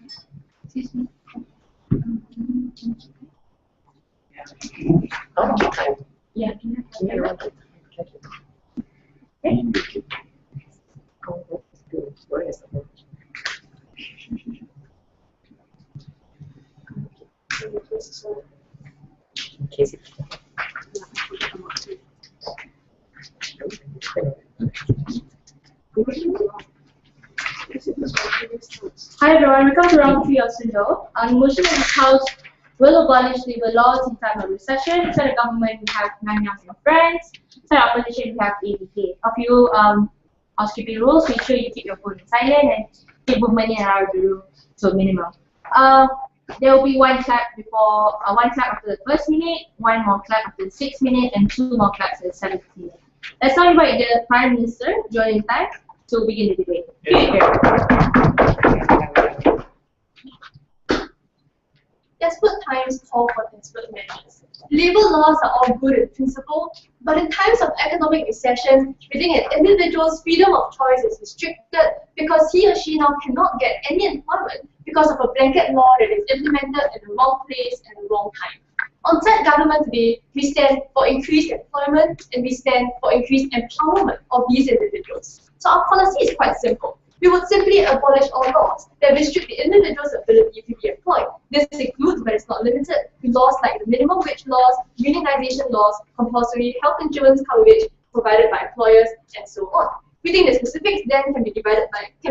Yeah. Hi everyone, welcome to round 3 of SUNDO. Our motion in this house will abolish labor laws in time of recession. Inside the government, we have 9 national friends. Inside opposition, we have ABK. A few housekeeping rules: make sure you keep your phone silent and keep movement in and out of the room to a minimum. There will be one clap before, one clap after the first minute, one more clap after the 6th minute, and 2 more claps at the 7th minute. Let's now invite the Prime Minister, joining time, to begin the debate. Desperate times call for desperate measures. Labor laws are all good in principle, but in times of economic recession, we think an individual's freedom of choice is restricted because he or she now cannot get any employment because of a blanket law that is implemented in the wrong place and the wrong time. On Tech Government today, we stand for increased employment and we stand for increased empowerment of these individuals. So our policy is quite simple. We would simply abolish all laws that restrict the individual's ability to be employed. This includes, but it's not limited, to laws like the minimum wage laws, unionization laws, compulsory health insurance coverage provided by employers, and so on. We think the specifics then can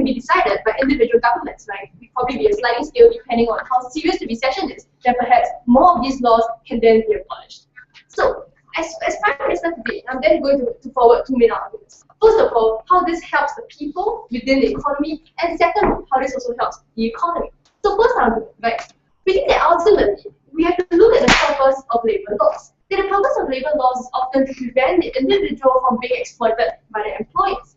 be decided by individual governments, right? It probably be a sliding scale depending on how serious the recession is. Then perhaps more of these laws can then be abolished. So, as Prime Minister today, I'm then going to forward 2 main arguments. First of all, how this helps the people within the economy, and second, how this also helps the economy. So first argument, right? We think that ultimately, we have to look at the purpose of labor laws. The purpose of labor laws is often to prevent the individual from being exploited by the employers,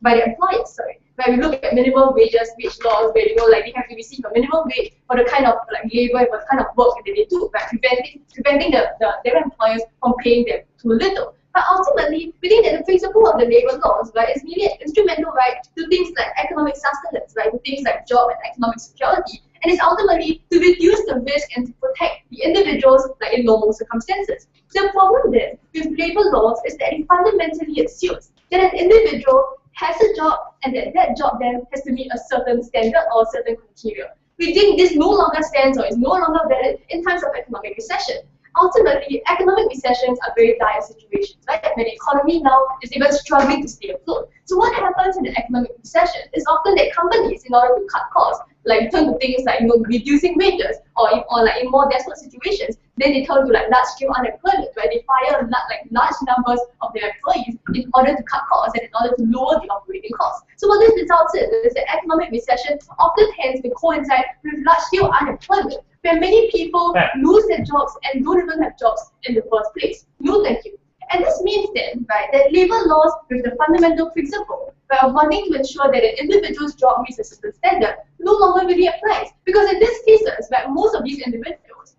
Where we look at minimum wages, wage laws, where like they have to receive a minimum wage for the kind of labor, for the kind of work that they do, by preventing their employers from paying them too little. But ultimately, we think that the principle of the labor laws, right, is merely an instrumental right to things like economic sustenance, right, to things like job and economic security, and it's ultimately to reduce the risk and to protect the individuals like in normal circumstances. The problem then with labor laws is that it fundamentally assumes that an individual has a job and that job then has to meet a certain standard or a certain criteria. We think this no longer stands or is no longer valid in times of economic recession. Ultimately, economic recessions are very dire situations, right? When the economy now is even struggling to stay afloat. So what happens in an economic recession is often that companies, in order to cut costs, like turn to things like reducing wages, or in more desperate situations, then they turn to large-scale unemployment, where they fire large numbers of their employees in order to cut costs and in order to lower the operating costs. So what this results in is that economic recession often tends to coincide with large-scale unemployment, where many people lose their jobs and don't even have jobs in the first place. No, thank you. And this means then, right, that labor laws with the fundamental principle, of wanting to ensure that an individual's job meets a certain standard, no longer really applies. Because in these cases, most of these individuals,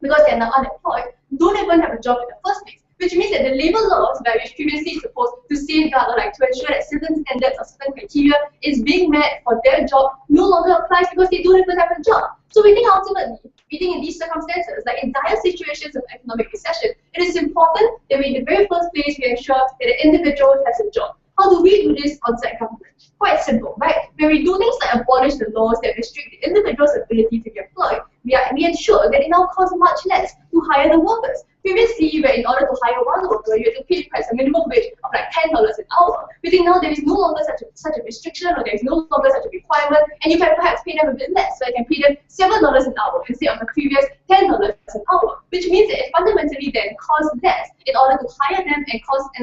because they're now unemployed, don't even have a job in the first place. Which means that the labor laws, which previously supposed to safeguard or to ensure that certain standards or certain criteria is being met for their job, no longer applies because they don't even have a job. So we think ultimately, in these circumstances, in dire situations of economic recession, it is important that in the very first place we ensure that the individual has a job. How do we do this on site government? Quite simple, right? When we do things like abolish the laws that restrict the individual's ability to be employed, we ensure that it now costs much less to hire the workers. Previously, where in order to hire one worker, you had to pay perhaps a minimum wage of $10 an hour. We think now there is no longer such a restriction, or there is no longer such a requirement, and you can perhaps pay them a bit less. So you can pay them $7 an hour instead of the previous $10 an hour, which means that it fundamentally then costs less in order to hire them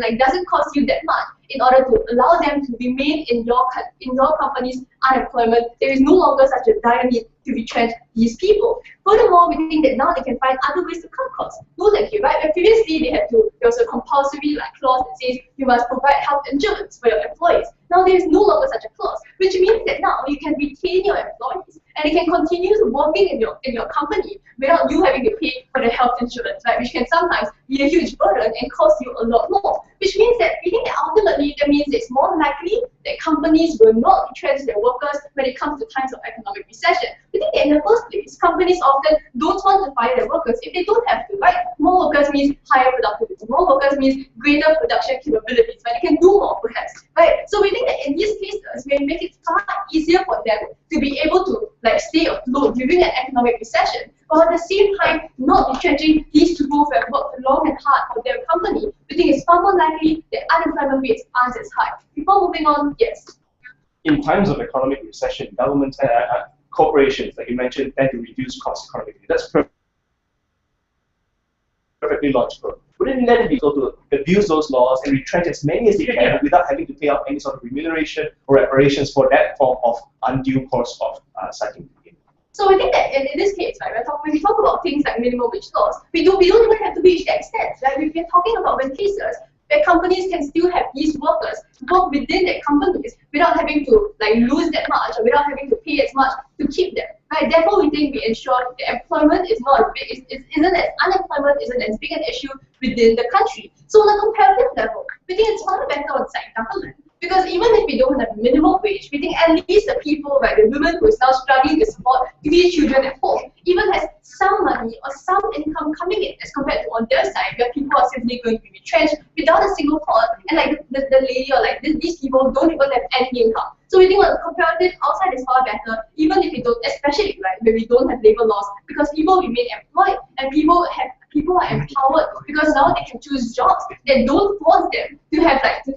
and doesn't cost you that much in order to allow them to remain in your company's unemployment. There is no longer such a dire need to retrench these people. Furthermore, we think that now they can find other ways to cut costs. No, thank you, right? And previously there was a compulsory clause that says you must provide health insurance for your employees. Now there is no longer such a clause, which means that now you can retain your employees and they can continue working in your company without you having to pay for the health insurance, right? Which can sometimes be a huge burden and cost you a lot more. Which means that we think that ultimately that means it's more likely that companies will not retrench their workers when it comes to times of economic recession. We think in the first place, companies often don't want to fire their workers if they don't have to, right? More workers means higher productivity. More workers means greater production capabilities, but they can do more perhaps, right? So we think that in these cases, we make it far easier for them to be able to stay afloat during an economic recession, while at the same time not retrenching these people who have worked long and hard for their company. We think it's far more likely that unemployment rates aren't as high. Before moving on, yes. In times of economic recession, governments and corporations, like you mentioned, tend to reduce costs economically. That's perfectly logical. Wouldn't it be able to abuse those laws and retrench as many as they can without having to pay out any sort of remuneration or reparations for that form of undue course of citing? So I think that in this case, right, when we talk about things like minimum wage laws, we don't even have to reach that extent. Right? We've been talking about when cases where companies can still have these workers work within their companies without having to lose that much or without having to pay as much to keep them. Right? Therefore, we think we ensure that employment is not unemployment isn't as big an issue within the country. So on a comparative level, we think it's far better on side government. Because even if we don't have minimum wage, we think at least the people, the women who is now struggling to support 3 children at home, even has some money or some income coming in as compared to on their side, where people are simply going to be retrenched without a single thought, and the lady or these people don't even have any income. So we think on the comparative, outside is far better, even if we don't, especially where we don't have labor laws, because people remain employed and people are empowered because now they can choose jobs that don't force them to have to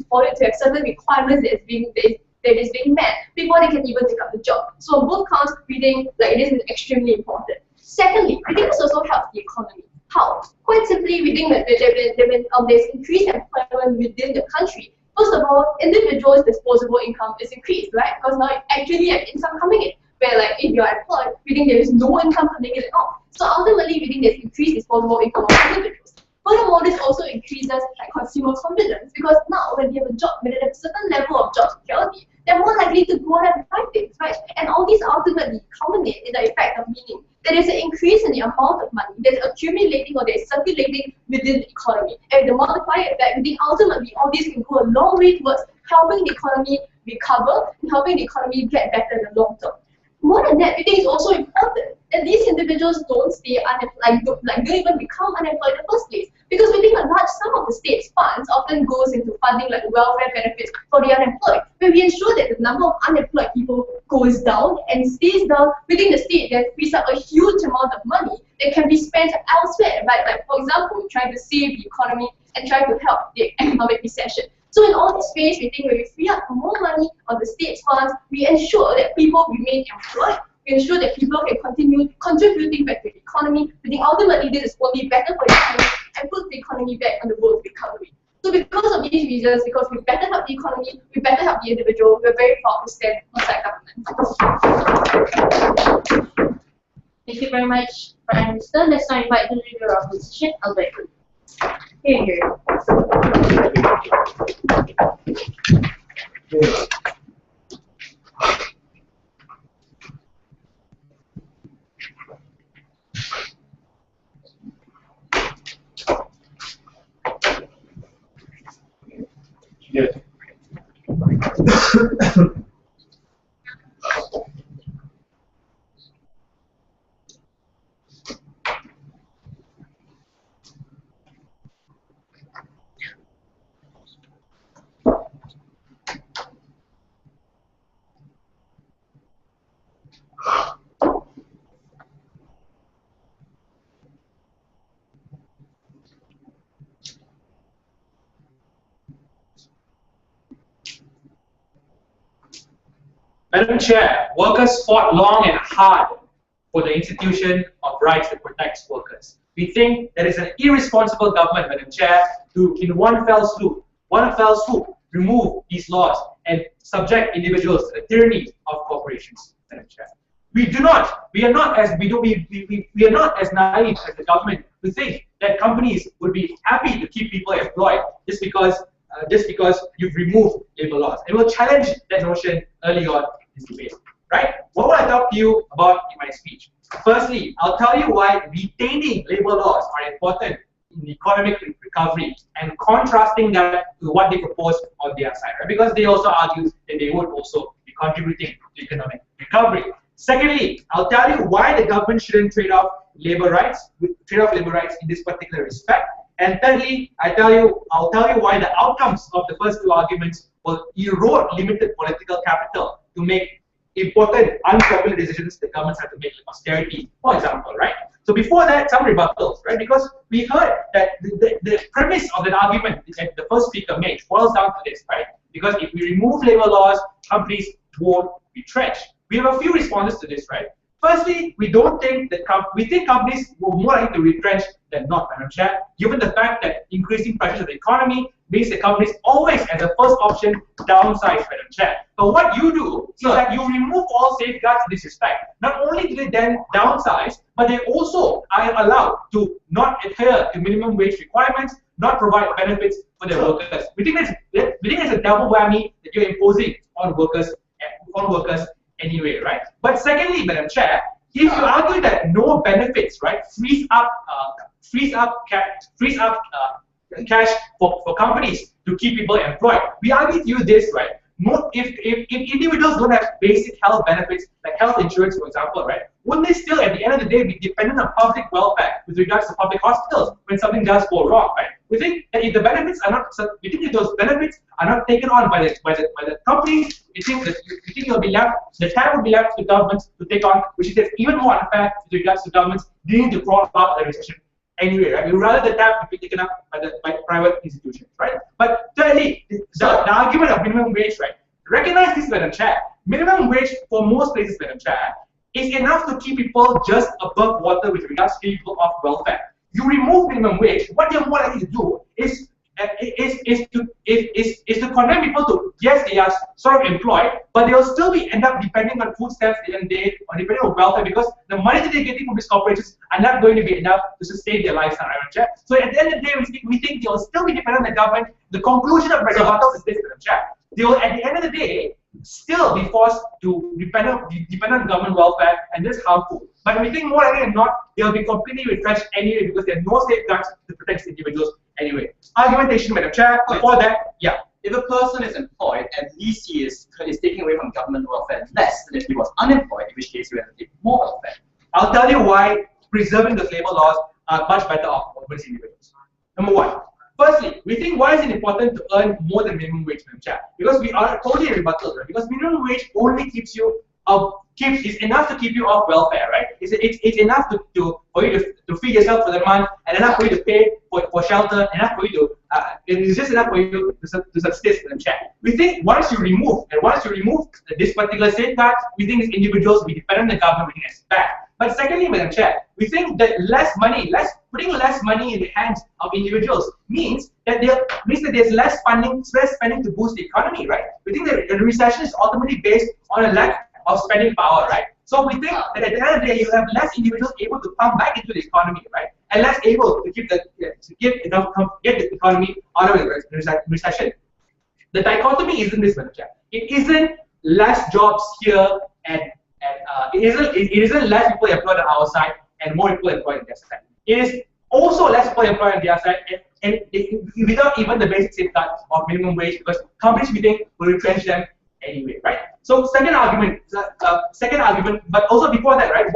have certain requirements that is being met before they can even take up the job. So on both counts, we think this is extremely important. Secondly, we think this also helps the economy. How? Quite simply, we think that there's increased employment within the country. First of all, individuals' disposable income is increased, right? Because now you actually have income coming in. Where if you're employed, we think there is no income coming in at all. So ultimately, we think there's increased disposable income of individuals. Furthermore, this also increases consumer confidence because now when they have a job, when they have a certain level of job security, they're more likely to go out and buy things, right? And all these ultimately culminate in the effect of meaning there is an increase in the amount of money that's accumulating or that's circulating within the economy. And the multiplier effect, we think ultimately all these can go a long way towards helping the economy recover and helping the economy get better in the long term. More than that, we think it's also important that these individuals don't stay unemployed, don't even become unemployed in the first place. Because we think a large sum of the state's funds often goes into funding welfare benefits for the unemployed. When we ensure that the number of unemployed people goes down and stays down within the state, that frees up a huge amount of money that can be spent elsewhere. Right? For example, trying to save the economy and trying to help the economic recession. So in all these ways, we think when we free up more money on the state's funds, we ensure that people remain employed. We ensure that people can continue contributing back to the economy. We think ultimately this is only better for the economy and puts the economy back on the road to recovery. So because of these reasons, because we better help the economy, we better help the individual, we're very proud to stand alongside government. Thank you very much, Prime Minister. Let's now invite the leader of the opposition, Albert. Here, here. Good. Madam Chair, workers fought long and hard for the institution of rights that protects workers. We think that it's an irresponsible government, Madam Chair, to, in one fell swoop, remove these laws and subject individuals to the tyranny of corporations, Madam Chair. We are not as naive as the government to think that companies would be happy to keep people employed just because you've removed labor laws. And we'll challenge that notion early on in this debate. Right? What will I talk to you about in my speech? Firstly, I'll tell you why retaining labor laws are important in economic recovery and contrasting that to what they propose on their side. Right? Because they also argue that they would also be contributing to economic recovery. Secondly, I'll tell you why the government shouldn't trade off labor rights in this particular respect. And thirdly, I'll tell you why the outcomes of the first two arguments will erode limited political capital to make important unpopular decisions the governments have to make, like austerity, for example, right? So before that, some rebuttals, right? Because we heard that the premise of that argument that the first speaker made boils down to this, right? Because if we remove labor laws, companies won't retrench. We have a few responses to this, right? Firstly, we think companies will more likely to retrench than not, Madam Chair, given the fact that increasing pressures on the economy means that companies always, as a first option, downsize, Madam Chair. But what you do is that you remove all safeguards in this respect. Not only do they then downsize, but they also are allowed to not adhere to minimum wage requirements, not provide benefits for their workers. We think that's a double whammy that you're imposing on workers anyway, right? But secondly, Madam Chair, if you argue that no benefits, right, frees up cash for companies to keep people employed, we argue to you this, right? If individuals don't have basic health benefits, like health insurance, for example, right, wouldn't they still, at the end of the day, be dependent on public welfare with regards to public hospitals when something does go wrong, right? We think that if the benefits are not, if those benefits are not taken on by the companies, we think you'll be left, the tab will be left to governments to take on, which is even more unfair with regards to governments needing to crawl out of the recession anyway, right? We would rather the tab be taken up by private institutions, right? But thirdly, the argument of minimum wage, right? Recognize this, Madam Chair. Minimum wage for most places, Madam Chair, is enough to keep people just above water with regards to people off welfare. You remove minimum wage, what you're more likely to do is to condemn people to, yes, they are sort of employed, but they'll still end up depending on food stamps and or depending on welfare, because the money that they're getting from these corporations are not going to be enough to sustain their lifestyle, Madam Chair. So at the end of the day, we think they'll still be dependent on the government. The conclusion of rebuttals is this, Madam Chair. They will, at the end of the day, still be forced to depend on government welfare, and this is harmful. But we think more likely than not, they'll be completely retrenched anyway because there are no safeguards to protect individuals anyway. Argumentation, Madam Chair. Before that, yeah. If a person is employed, at least he is taking away from government welfare less than if he was unemployed, in which case he would have to take more welfare. I'll tell you why preserving those labor laws are much better off for these individuals. Number one. Firstly, we think why is it important to earn more than minimum wage, Madam Chair? Because we are totally rebuttal, right? Because minimum wage only keeps you is enough to keep you off welfare, right? It's enough for you to feed yourself for the month, and enough for you to pay for shelter, enough for you to it's just enough for you to sustain, Madam Chair. We think once you remove this particular safeguard, we think these individuals will be dependent on the government, we think it's bad. But secondly, Madam Chair, we think that putting less money in the hands of individuals means that there's less spending to boost the economy, right? We think that the recession is ultimately based on a lack of spending power, right? So we think that at the end of the day, you have less individuals able to come back into the economy, right? And less able to get the economy out of the recession. The dichotomy isn't this, Madam Chair. It isn't less jobs here and it isn't less people employed on our side and more people employed on their side. It is also less people employed on their side and without even the basic safeguard of minimum wage, because companies, we think, will retrench them anyway, right? So second argument, but also before that, right?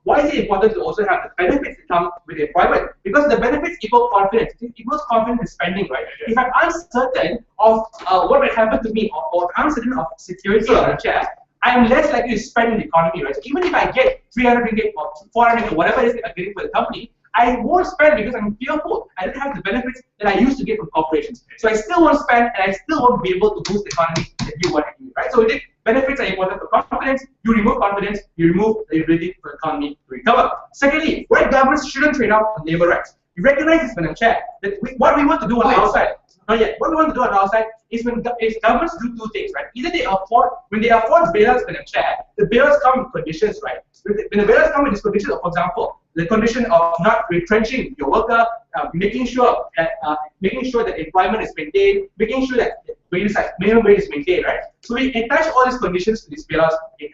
Why is it important to also have the benefits that come with employment? Because the benefits equal confidence. It equals confidence in spending, right? If I'm uncertain of what will happen to me, or uncertain of security on a chair, I'm less likely to spend in the economy, right? So even if I get 300 ringgit or 400 ringgit, whatever it is that I'm getting for the company, I won't spend because I'm fearful. I don't have the benefits that I used to get from corporations. So I still won't spend, and I still won't be able to boost the economy that you want to do, right? So we think benefits are important for confidence. You remove confidence, you remove the ability for the economy to recover. Secondly, why governments shouldn't trade off on labor rights. You recognize this, Madam Chair, that what we want to do on our side, not yet, what we want to do on our side is when governments do two things, right? Either when they afford bailouts, Madam Chair, the bailouts come with conditions, right? When the bailouts come with this condition, for example, the condition of not retrenching your worker, making sure that employment is maintained, making sure that minimum wage is maintained, right? So we attach all these conditions to these bailouts. We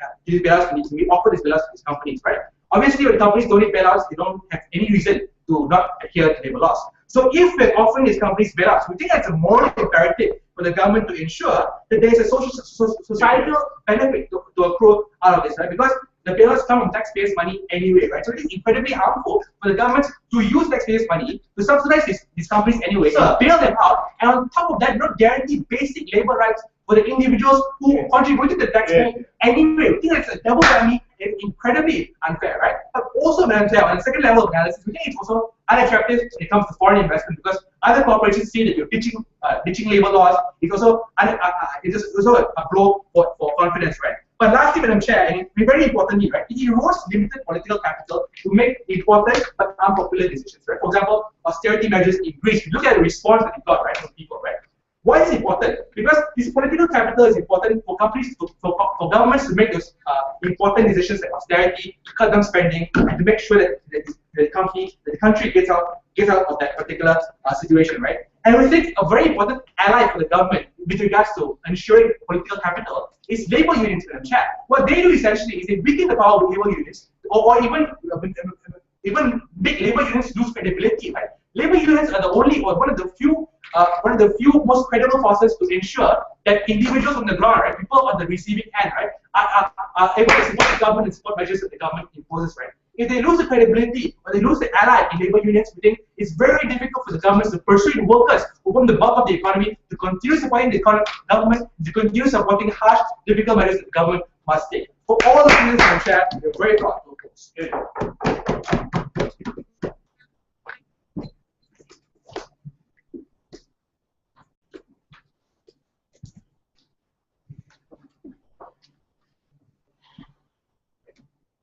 offer these bailouts to these companies, right? Obviously, when companies don't need bailouts, they don't have any reason to not adhere to labor laws. So if we're offering these companies bailouts, we think that's a moral imperative for the government to ensure that there is a societal benefit to accrue out of this, right? Because the bailouts come from taxpayers' money anyway, right? So it is incredibly harmful for the government to use taxpayers' money to subsidize these companies anyway, and bail them out, and on top of that, not guarantee basic labor rights for the individuals who contributed to the tax pool anyway. I think that's a double whammy. It's incredibly unfair, right? But also, Madam Chair, on the second level of analysis, we think it's also unattractive when it comes to foreign investment, because other corporations see that you're ditching labor laws. It's also a blow for confidence, right? But lastly, Madam Chair, and very importantly, right, it erodes limited political capital to make important but unpopular decisions, right? For example, austerity measures in Greece. You look at the response that it got, right, from people, right? Why is it important? Because this political capital is important for companies, for governments to make those important decisions like austerity, to cut down spending, and to make sure that the country gets out of that particular situation, right? And we think a very important ally for the government with regards to ensuring political capital is labor unions, Madam Chair. What they do essentially is they weaken the power of labor unions, or even make labor unions lose credibility, right? Labor unions are the only, or one of the few most credible forces to ensure that individuals on the ground, right, people on the receiving end, right, are able to support the government and support measures that the government imposes, right. If they lose the credibility or they lose the ally in labor unions, we think it's very difficult for the governments to persuade workers who form the bulk of the economy to continue supporting the government, to continue supporting harsh, difficult measures that the government must take. For all the reasons I'm sharing, we're very proud to oppose.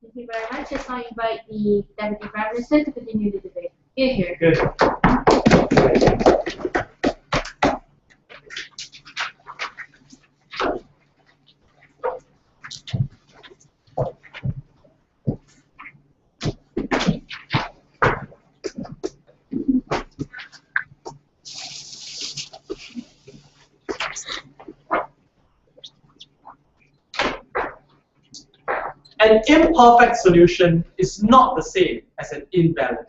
Thank you very much. Let's now invite the Deputy Prime Minister to continue the debate. Here. Good. An imperfect solution is not the same as an invalid.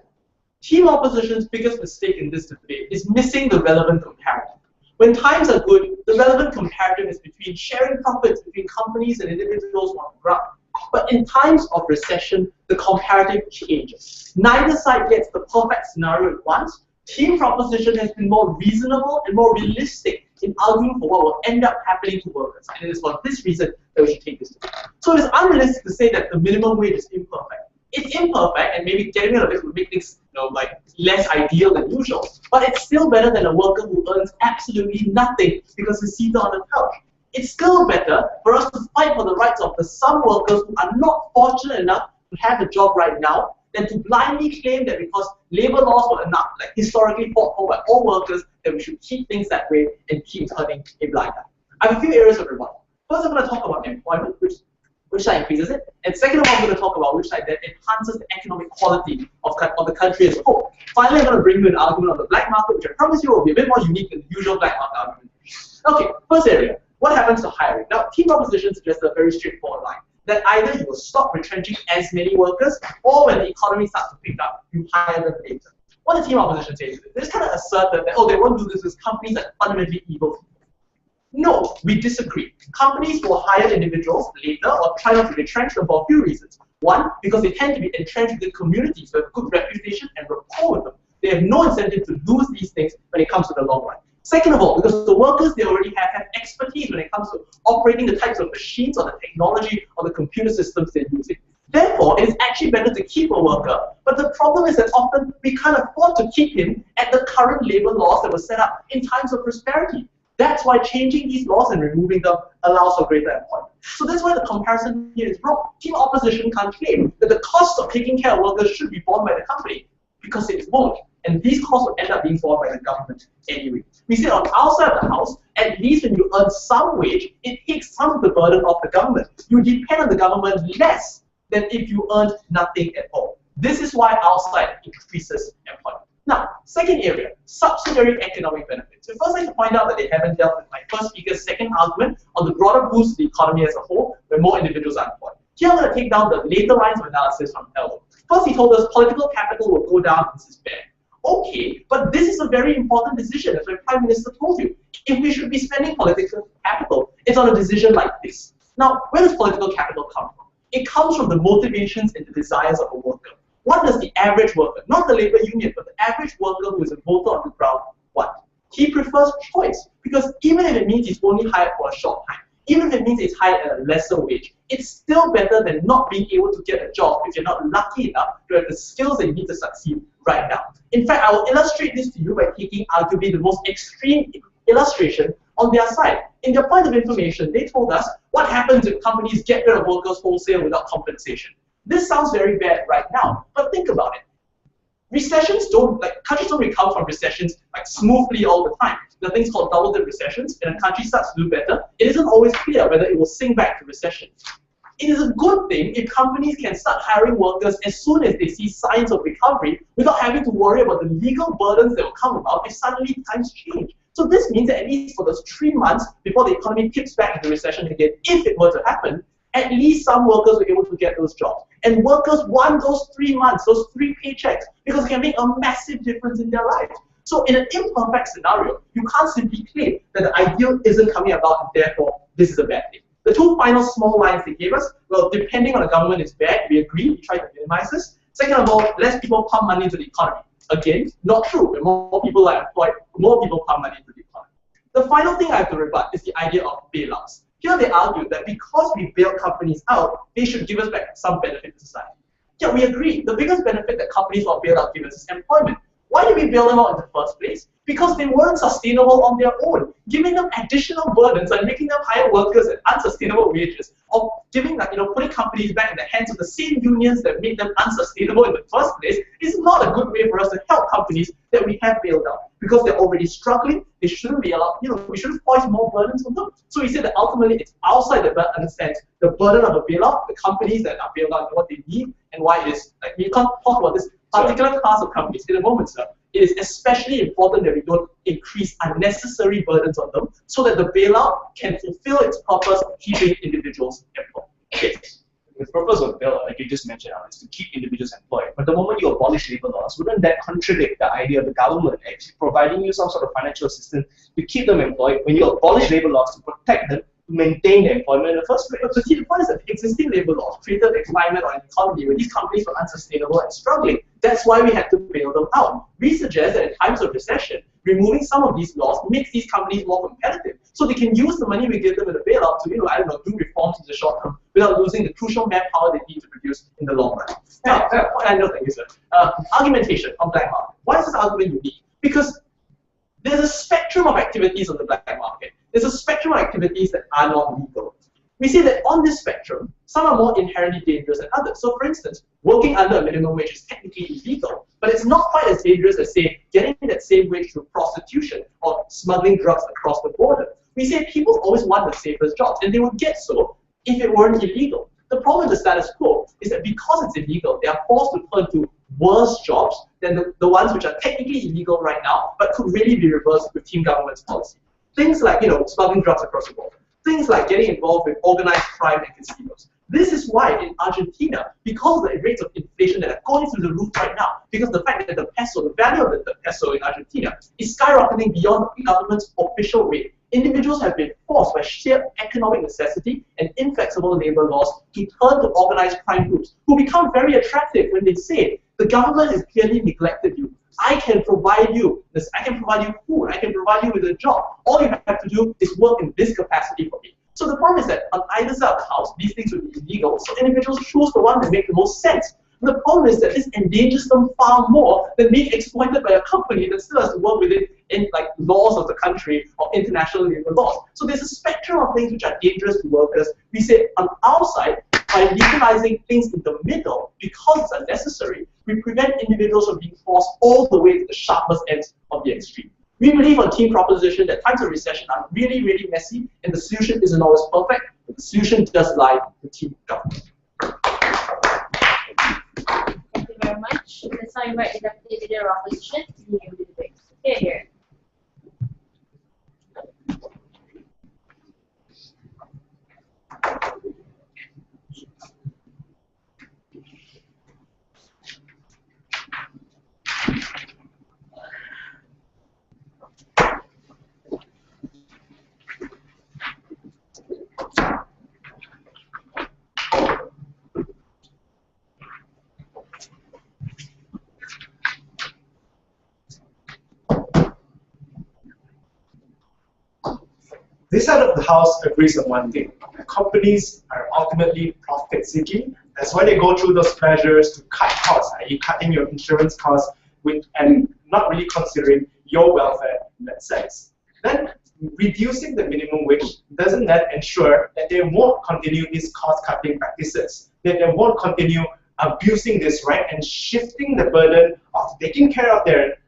Team opposition's biggest mistake in this debate is missing the relevant comparative. When times are good, the relevant comparative is between sharing profits between companies and individuals on the ground. But in times of recession, the comparative changes. Neither side gets the perfect scenario at once. Team proposition has been more reasonable and more realistic in arguing for what will end up happening to workers. And it is for this reason that we should take this debate. So it is unrealistic to say that the minimum wage is imperfect. It's imperfect, and maybe getting rid of it would make things, like less ideal than usual. But it's still better than a worker who earns absolutely nothing because he's seated on a couch. It's still better for us to fight for the rights of the some workers who are not fortunate enough to have a job right now, than to blindly claim that because labor laws were enough, like historically fought for by all workers, that we should keep things that way and keep turning a blind eye. I have a few areas of rebuttal. First, I'm going to talk about employment, which side increases it, and second of all, I'm going to talk about which side that enhances the economic quality of the country as a whole. Finally, I'm going to bring you an argument on the black market, which I promise you will be a bit more unique than the usual black market argument. Okay, first area, what happens to hiring? Now, team proposition suggests a very straightforward line, that either you will stop retrenching as many workers, or when the economy starts to pick up, you hire them later. What the team opposition says is, they just kind of assert that, they won't do this because companies are fundamentally evil people. No, we disagree. Companies will hire individuals later or try not to retrench them for a few reasons. One, because they tend to be entrenched within communities with a good reputation and rapport with them. They have no incentive to lose these things when it comes to the long run. Second of all, because the workers they already have expertise when it comes to operating the types of machines or the technology or the computer systems they're using. Therefore, it is actually better to keep a worker, but the problem is that often we can't afford to keep him at the current labor laws that were set up in times of prosperity. That's why changing these laws and removing them allows for greater employment. So that's why the comparison here is wrong. Team opposition can't claim that the cost of taking care of workers should be borne by the company, because it won't. And these costs will end up being borne by the government anyway. We say on our side of the house, at least when you earn some wage, it takes some of the burden off the government. You depend on the government less than if you earned nothing at all. This is why our side increases employment. Now, second area, subsidiary economic benefits. So first, I like to point out that they haven't dealt with my first speaker's second argument on the broader boost to the economy as a whole, where more individuals are employed. Here, I'm going to take down the later lines of analysis from Elwood. First, he told us political capital will go down. This is bad. Okay, but this is a very important decision, as my Prime Minister told you. If we should be spending political capital, it's on a decision like this. Now, where does political capital come from? It comes from the motivations and the desires of a worker. What does the average worker, not the labor union, but the average worker who is a voter on the ground, want? He prefers choice, because even if it means he's only hired for a short time, even if it means he's hired at a lesser wage, it's still better than not being able to get a job if you're not lucky enough to have the skills that you need to succeed right now. In fact, I will illustrate this to you by taking arguably the most extreme illustration on their side. In their point of information, they told us what happens if companies get rid of workers wholesale without compensation. This sounds very bad right now, but think about it. Recessions countries don't recover from recessions smoothly all the time. There are things called double-dip recessions, and a country starts to do better. It isn't always clear whether it will sink back to recession. It is a good thing if companies can start hiring workers as soon as they see signs of recovery without having to worry about the legal burdens that will come about if suddenly times change. So this means that at least for those 3 months before the economy tips back into recession again, if it were to happen, at least some workers were able to get those jobs. And workers want those 3 months, those 3 paychecks, because it can make a massive difference in their lives. So in an imperfect scenario, you can't simply claim that the ideal isn't coming about and therefore this is a bad thing. The 2 final small lines they gave us, well, depending on the government is bad, we agree, we try to minimize this. Second of all, less people pump money into the economy. Again, not true. When more people are employed, more people pump money into the economy. The final thing I have to rebut is the idea of bailouts. Here they argue that because we bail companies out, they should give us back some benefit to society. Yeah, we agree. The biggest benefit that companies or bailout give us is employment. Why did we bail them out in the first place? Because they weren't sustainable on their own. Giving them additional burdens and making them hire workers at unsustainable wages, or giving putting companies back in the hands of the same unions that made them unsustainable in the first place is not a good way for us to help companies that we have bailed out. Because they're already struggling, they shouldn't be allowed, we shouldn't force more burdens on them. So we say that ultimately it's our side that understands the burden of a bailout, the companies that are bailed out, and what they need, and why it is. We can't talk about this particular class of companies in a moment, sir. It is especially important that we don't increase unnecessary burdens on them so that the bailout can fulfill its purpose of keeping individuals employed. Yes. The purpose of bailout, like you just mentioned, is to keep individuals employed. But the moment you abolish labor laws, wouldn't that contradict the idea of the government actually providing you some sort of financial assistance to keep them employed when you abolish labor laws to protect them, to maintain their employment in the first place? But see, the point is that existing labor laws created a climate or an economy where these companies were unsustainable and struggling. That's why we had to bail them out. We suggest that in times of recession, removing some of these laws makes these companies more competitive. So they can use the money we give them in the bailout to, do reforms in the short term without losing the crucial manpower they need to produce in the long run. Now, I know, thank you, sir. Argumentation on black market. Why is this argument unique? Because there's a spectrum of activities on the black market. There's a spectrum of activities that are not legal. We see that on this spectrum, some are more inherently dangerous than others. So for instance, working under a minimum wage is technically illegal, but it's not quite as dangerous as, say, getting that same wage through prostitution or smuggling drugs across the border. We say people always want the safest jobs, and they would get so if it weren't illegal. The problem with the status quo is that because it's illegal, they are forced to turn to worse jobs than the ones which are technically illegal right now, but could really be reversed with team government's policy. Things like, smuggling drugs across the border. Things like getting involved with organized crime and casinos. This is why in Argentina, because of the rates of inflation that are going through the roof right now, because the fact that the peso, the value of the peso in Argentina is skyrocketing beyond the government's official rate, individuals have been forced by sheer economic necessity and inflexible labor laws to turn to organized crime groups, who become very attractive when they say, the government has clearly neglected you. I can provide you this, I can provide you food, I can provide you with a job. All you have to do is work in this capacity for me. So the problem is that on either side of the house, these things will be illegal, so individuals choose the one that makes the most sense. And the problem is that this endangers them far more than being exploited by a company that still has to work within laws of the country or international labor laws. So there's a spectrum of things which are dangerous to workers. We say on our side, by legalizing things in the middle, because it's unnecessary, we prevent individuals from being forced all the way to the sharpest ends of the extreme. We believe on team proposition that times of recession are really, really messy, and the solution isn't always perfect, but the solution does lie in team government. Thank you very much. Let's now invite the Deputy Leader of Opposition to begin the debate. Here. This side of the house agrees on one thing. Companies are ultimately profit-seeking. That's why they go through those measures to cut costs, i.e. cutting your insurance costs and not really considering your welfare in that sense. Then reducing the minimum wage, doesn't that ensure that they won't continue these cost-cutting practices, that they won't continue abusing this, right, and shifting the burden of taking care of their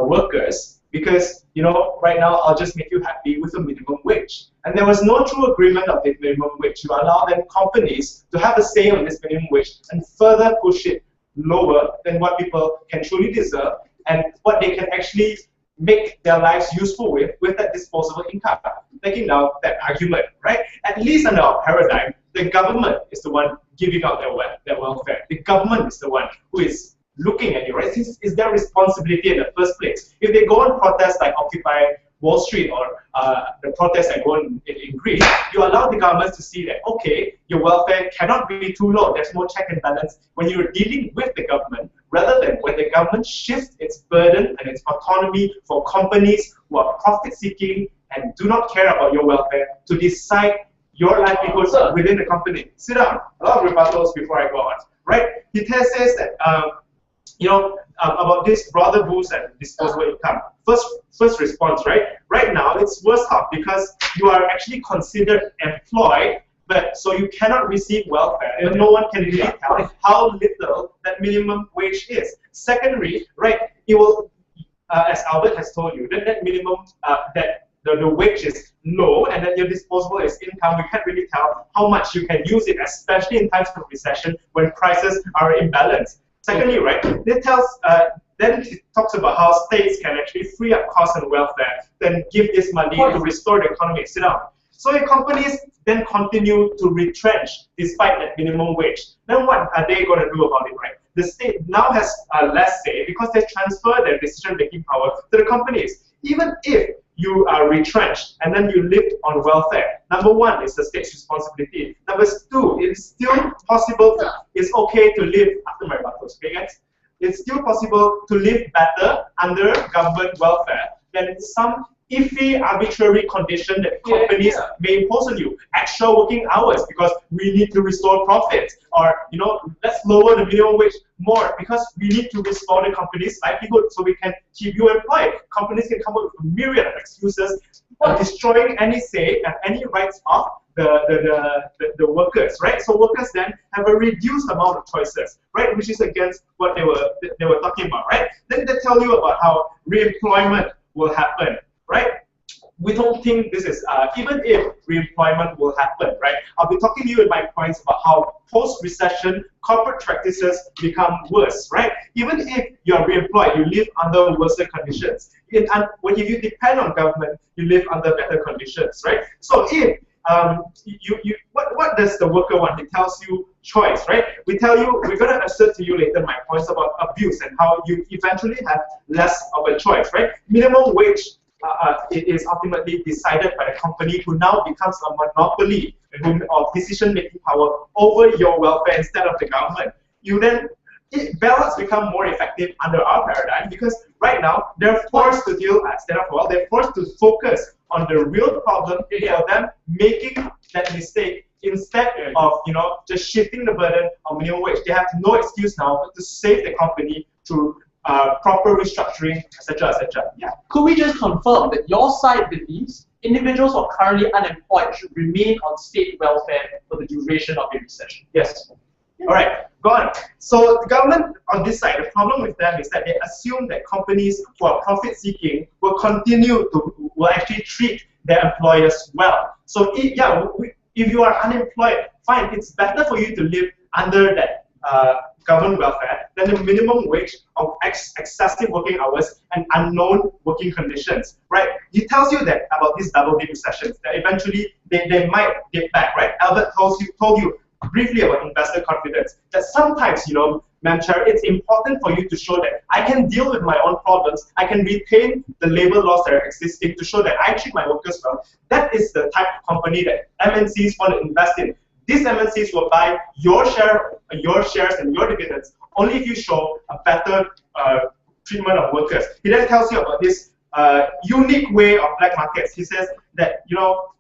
workers, because, you know, right now I'll just make you happy with a minimum wage. And there was no true agreement of the minimum wage. You allow then companies to have a say on this minimum wage and further push it lower than what people can truly deserve and what they can actually make their lives useful with that disposable income. Taking now that argument, right? At least under our paradigm, the government is the one giving out their welfare. The government is the one who is looking at you, right? This is their responsibility in the first place. If they go on protests like Occupy Wall Street or the protests that go on in Greece, you allow the government to see that, okay, your welfare cannot be too low. There's more check and balance when you're dealing with the government, rather than when the government shifts its burden and its autonomy for companies who are profit-seeking and do not care about your welfare to decide your livelihood within the company. Sit down. A lot of rebuttals before I go on, right? He says that, you know, about this broader boost and disposable income. First response, right? Right now, it's worse off because you are actually considered employed, but so you cannot receive welfare. And no one can really tell how little that minimum wage is. Secondly, right, it will, as Albert has told you, that minimum, that the wage is low and that your disposable is income, we can't really tell how much you can use it, especially in times of recession when prices are imbalanced. Secondly, right, then it talks about how states can actually free up costs and welfare, then give this money to restore the economy. Sit down. So if companies then continue to retrench despite that minimum wage, then what are they going to do about it, right? The state now has less say because they transfer their decision-making power to the companies. Even if you are retrenched and then you live on welfare, number one, it's the state's responsibility. Number two, it's still possible, it's okay to live, after my battles, okay guys? It's still possible to live better under government welfare than some iffy, arbitrary condition that companies may impose on you. Extra working hours because we need to restore profits, or, you know, let's lower the minimum wage more because we need to restore the company's livelihood so we can keep you employed. Companies can come up with a myriad of excuses, destroying any say and any rights of the workers, right? So workers then have a reduced amount of choices, right? Which is against what they were talking about, right? Then they tell you about how re-employment will happen, right? We don't think this is, even if re-employment will happen, right? I'll be talking to you in my points about how post-recession corporate practices become worse, right? Even if you're re-employed, you live under worse conditions. If you depend on government, you live under better conditions, right? So if what does the worker want? It tells you choice, right? We tell you, we're going to assert to you later my points about abuse and how you eventually have less of a choice, right? Minimum wage it is ultimately decided by the company, who now becomes a monopoly of decision-making power over your welfare instead of the government. Ballots become more effective under our paradigm because right now they're forced to deal, they're forced to focus on the real problem for them making that mistake instead of, you know, just shifting the burden on minimum wage. They have no excuse now but to save the company through proper restructuring, etc., etc. Yeah. Could we just confirm that your side believes individuals who are currently unemployed should remain on state welfare for the duration of the recession? Yes. All right, go on. So the government on this side, the problem with them is that they assume that companies who are profit-seeking will actually treat their employers well. So if you are unemployed, fine, it's better for you to live under that government welfare than the minimum wage of excessive working hours and unknown working conditions, right? It tells you that about these double-dip recessions, that eventually they might get back, right? Albert told you briefly about investor confidence, that sometimes, you know, Ma'am Chair, it's important for you to show that I can deal with my own problems, I can retain the labor laws that are existing to show that I treat my workers well. That is the type of company that MNCs want to invest in. These MNCs will buy your shares and your dividends only if you show a better treatment of workers. He then tells you about this unique way of black markets. He says that,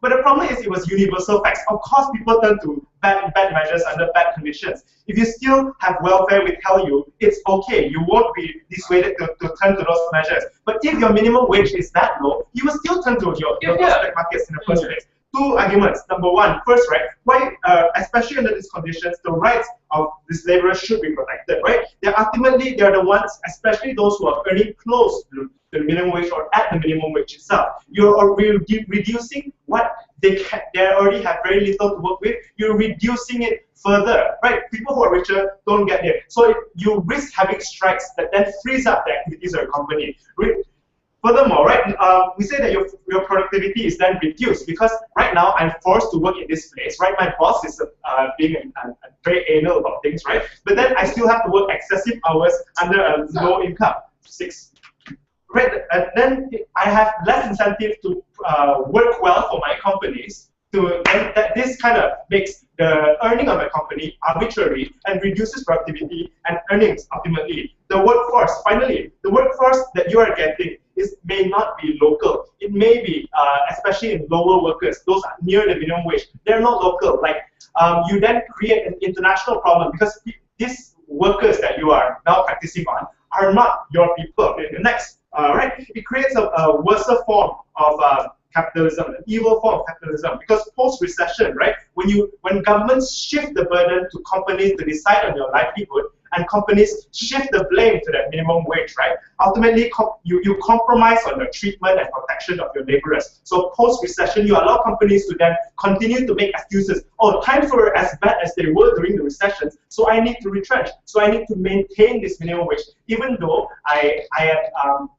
but the problem is it was universal facts. Of course, people turn to bad measures under bad conditions. If you still have welfare withheld you, it's okay. You won't be dissuaded to turn to those measures. But if your minimum wage is that low, you will still turn to your black markets in the first place. Two arguments. Number one, first, right, why, especially under these conditions, the rights of these laborers should be protected, right? They're the ones, especially those who are earning close to the minimum wage or at the minimum wage itself. You're reducing what they already have very little to work with. You're reducing it further, right? People who are richer don't get there. So you risk having strikes that then freeze up the activities of a company. Furthermore, right, we say that your productivity is then reduced because right now I'm forced to work in this place, right? My boss is being very anal about things, right? But then I still have to work excessive hours under a low income, 6. Right, and then I have less incentive to work well for my companies. And that this kind of makes the earning of my company arbitrary and reduces productivity and earnings ultimately. The workforce, finally, the workforce that you are getting may not be local. It may be, especially in lower workers, those near the minimum wage, they're not local. Like, you then create an international problem because these workers that you are now practicing on are not your people. The next, right? It creates a worse form of capitalism, an evil form of capitalism, because post-recession, right, when governments shift the burden to companies to decide on your livelihood, and companies shift the blame to that minimum wage, right, ultimately you compromise on the treatment and protection of your laborers. So post-recession, you allow companies to then continue to make excuses. Oh, times were as bad as they were during the recessions, so I need to retrench, so I need to maintain this minimum wage, even though I am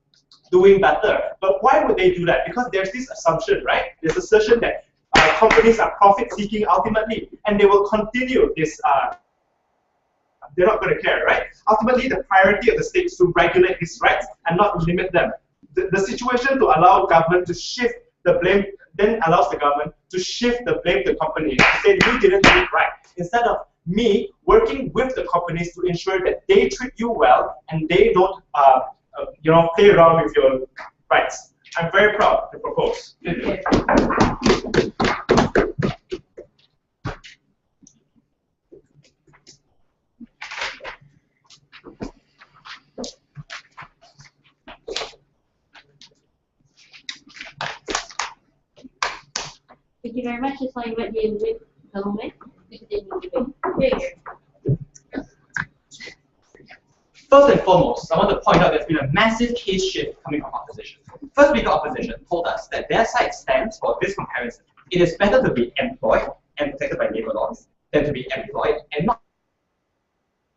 doing better. But why would they do that? Because there's this assumption, right? This assertion that companies are profit-seeking ultimately, and they will continue this. They're not going to care, right? Ultimately, the priority of the state is to regulate these rights and not limit them. The situation to allow government to shift the blame then allows the government to shift the blame to companies. Say you didn't do it right. Instead of me working with the companies to ensure that they treat you well and they don't play around with your rights. I'm very proud to propose. Thank you very much. Just like what you did, government. Here. First and foremost, I want to point out there's been a massive case shift coming from opposition. First speaker opposition told us that their side stands for this comparison. It is better to be employed and protected by labor laws than to be employed and not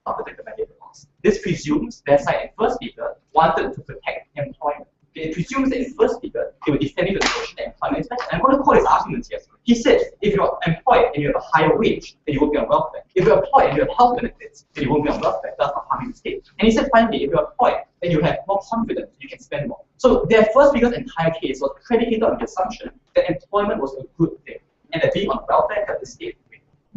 protected by labor laws. This presumes their side in first speaker wanted to protect employment. It presumes that in first speaker, they were defending the notion that employment is better. I'm going to quote his arguments here. He said, if you're employed and you have a higher wage, then you won't be on welfare. If you're employed and you have health benefits, then you won't be on welfare. That's not harming the state. And he said, finally, if you're employed, then you have more confidence, you can spend more. So their first speaker's entire case was predicated on the assumption that employment was a good thing, and that being on welfare helped the state.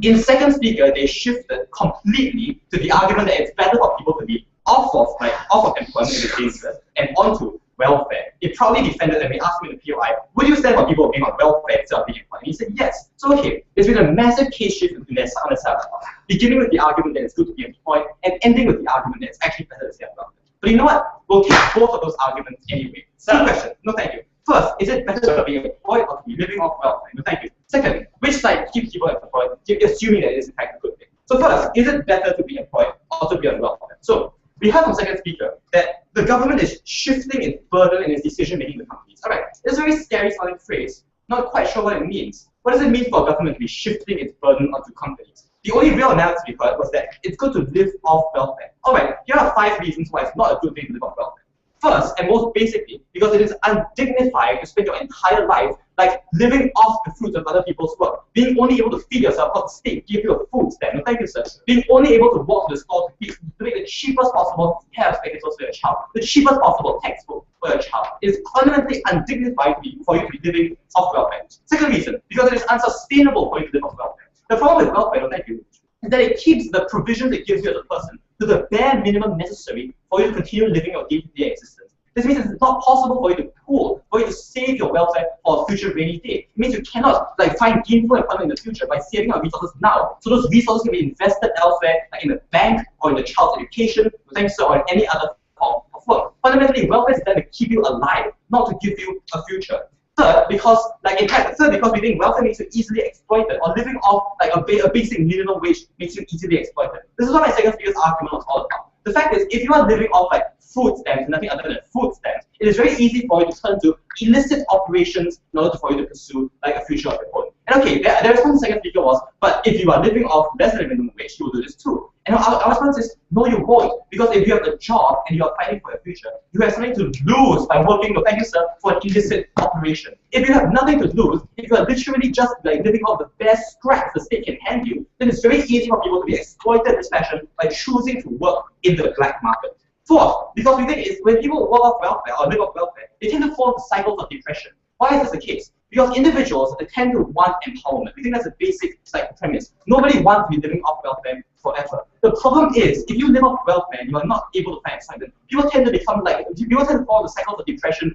In second speaker, they shifted completely to the argument that it's better for people to be off of employment in the dangerous and onto welfare. It proudly defended, and we asked him in the POI, would you stand for people being on welfare instead of being employed? And he said yes. So okay, there's been a massive case shift in their on the side of the house, beginning with the argument that it's good to be employed and ending with the argument that it's actually better to stay on welfare. But you know what? We'll take both of those arguments anyway. Two questions. No, thank you. First, is it better to be employed or to be living off welfare? No, thank you. Second, which side keeps people employed, assuming that it is in fact a good thing? So first, is it better to be employed or to be on welfare? So we heard from second speaker that the government is shifting its burden in its decision-making to companies. All right, it's a very scary sounding phrase. Not quite sure what it means. What does it mean for a government to be shifting its burden onto companies? The only real analysis we heard was that it's good to live off welfare. All right, here are 5 reasons why it's not a good thing to live off welfare. First, and most basically, because it is undignified to spend your entire life like living off the fruits of other people's work. Being only able to feed yourself because the state give you a food stamp. No, thank you, sir. Being only able to walk to the store to make the cheapest possible pair of spectacles for your child, the cheapest possible textbook for your child. It is fundamentally undignified for you to be living off welfare. Second reason, because it is unsustainable for you to live off welfare. The problem with welfare, no, thank you, is that it keeps the provisions it gives you as a person to the bare minimum necessary for you to continue living your day-to-day existence. This means it's not possible for you to pool, for you to save your welfare for a future rainy day. It means you cannot find gainful employment in the future by saving our resources now. So those resources can be invested elsewhere, like in the bank or in the child's education, thanks to or in any other form of work. Fundamentally, welfare is there to keep you alive, not to give you a future. Third, because we think welfare makes you easily exploited, or living off a basic minimum wage makes you easily exploited. This is what my second speaker's argument was all about. The fact is, if you are living off food stamps, nothing other than food stamps, it is very easy for you to turn to illicit operations in order for you to pursue a future of your own. And okay, the response the second speaker was, but if you are living off less than a minimum wage, you will do this too. And our response is, no, you won't, because if you have a job and you are fighting for your future, you have something to lose by working, thank you sir, for an illicit operation. If you have nothing to lose, if you are literally just living off the bare scraps the state can hand you, then it's very easy for people to be exploited in this fashion by choosing to work in the black market. Fourth, because we think when people work off welfare or live off welfare, they tend to fall into cycles of depression. Why is this the case? Because individuals tend to want empowerment. We think that's a basic premise. Nobody wants to be living off welfare forever. The problem is, if you live off welfare and you are not able to find employment, people tend to fall into cycles of depression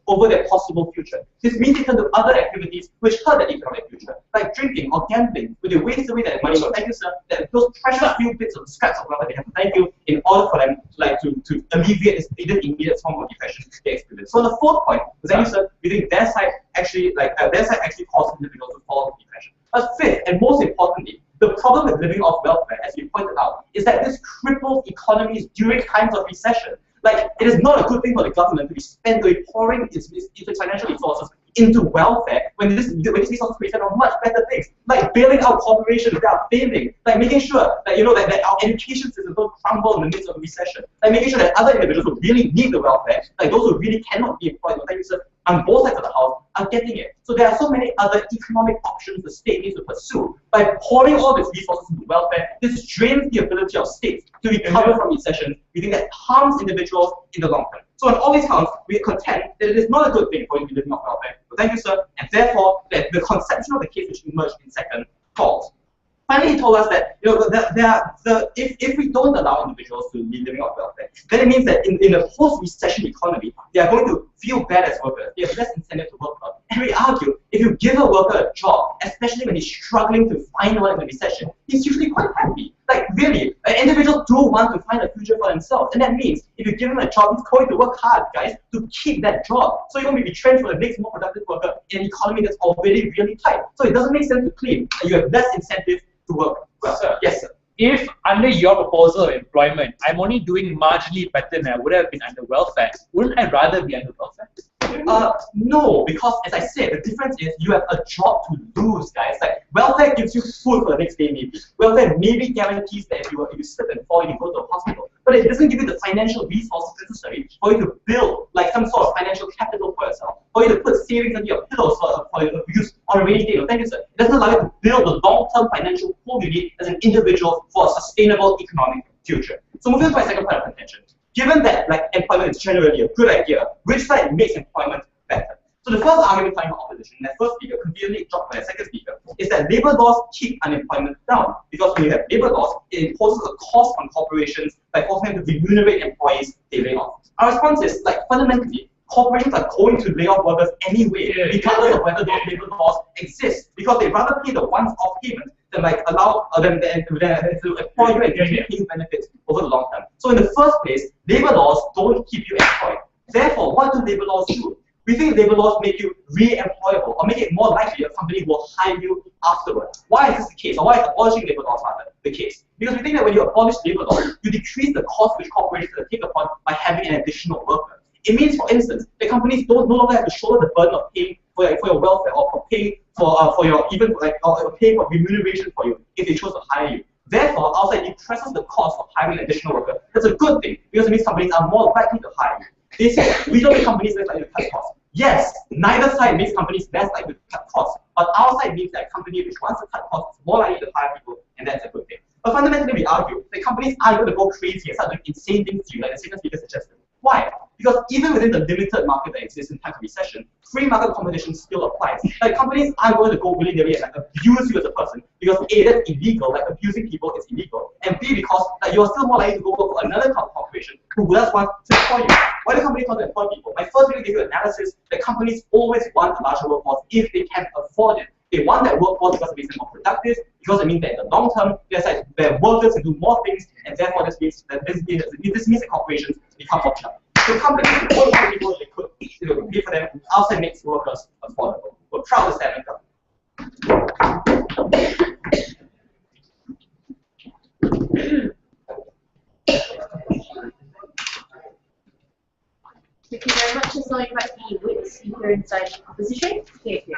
over their possible future. This means they turn to other activities which hurt their economic future, like drinking or gambling, where they waste away their money. So thank you, sir, that those precious few bits of scraps of welfare they have to thank you in order for them to alleviate this immediate form of depression they experience. So the fourth point, thank you, sir, we think their side actually causes individuals to fall into depression. But fifth, and most importantly, the problem with living off welfare, as you pointed out, is that this cripples economies during times of recession. It is not a good thing for the government to be pouring its financial resources into welfare when these resources can be spent on much better things, like bailing out corporations that are failing, making sure that our education system don't crumble in the midst of a recession, making sure that other individuals who really need the welfare, those who really cannot be employed, on both sides of the house, are getting it. So there are so many other economic options the state needs to pursue. By pouring all these resources into welfare, this drains the ability of states to recover from recession. We think that harms individuals in the long term. So on all these counts, we contend that it is not a good thing for you to be living off welfare. So thank you, sir. And therefore, that the conception of the case which emerged in second falls. Finally, he told us that if we don't allow individuals to be living off welfare, then it means that in a post-recession economy, they are going to feel bad as workers. They have less incentive to work hard. And we argue, if you give a worker a job, especially when he's struggling to find one in the recession, he's usually quite happy. Really, individuals do want to find a future for themselves. And that means if you give him a job, he's going to work hard, guys, to keep that job. So you won't be retrenched for the next more productive worker in an economy that's already really tight. So it doesn't make sense to claim that you have less incentive to work well. Sir, yes, sir. If under your proposal of employment, I'm only doing marginally better than I would have been under welfare, wouldn't I rather be under welfare? No, because as I said, the difference is you have a job to lose, guys. Welfare gives you food for the next day, maybe. Welfare maybe guarantees that if you slip and fall, you go to a hospital. But it doesn't give you the financial resources necessary for you to build some sort of financial capital for yourself, for you to put savings under your pillows for your use on a rainy day. Thank you, sir. It doesn't allow you to build the long-term financial pool you need as an individual for a sustainable economic future. So moving on to my second point of contention. Given that employment is generally a good idea, which side makes employment better? So the first argument coming from opposition, that first speaker conveniently dropped by the second speaker, is that labor laws keep unemployment down. Because when you have labor laws, it imposes a cost on corporations by forcing them to remunerate employees they lay off. Our response is, fundamentally, corporations are going to lay off workers anyway, regardless of whether those labor laws exist, because they rather pay the once-off payment than allow them to employ you and give you pay benefits over the long term. So in the first place, labor laws don't keep you employed. Therefore, what do labor laws do? We think labor laws make you re-employable, or make it more likely a company will hire you afterwards. Why is this the case? Or why is abolishing labor laws rather the case? Because we think that when you abolish labor laws, you decrease the cost which corporations can take upon by having an additional worker. It means, for instance, that companies no longer have to shoulder the burden of paying for your welfare, or for paying for remuneration for you if they chose to hire you. Therefore, outside depresses the cost of hiring an additional worker. That's a good thing, because it means companies are more likely to hire you. They say we don't make companies less likely to cut costs. Yes, neither side makes companies less likely to cut costs, but our side means that a company which wants to cut costs is more likely to hire people, and that's a good thing. But fundamentally, we argue that companies are going to go crazy and start doing insane things to you, like the second speaker suggested. Why? Because even within the limited market that exists in times of recession, free market competition still applies. Like companies aren't going to go willy-nilly and like abuse you as a person because A, that's illegal, like abusing people is illegal, and B, because like, you're still more likely to go work for another corporation who does want to employ you. Why do companies want to employ people? My first video gave you analysis that companies always want a larger workforce if they can afford it. They want that workforce because it makes them more productive, because it means that in the long term, their workers can do more things, and therefore this means that corporations become popular. So companies want more people they could compete for them, also makes workers affordable. We're proud to stand up. Thank you very much. Let's now invite the witness speaker inside opposition. Okay, please.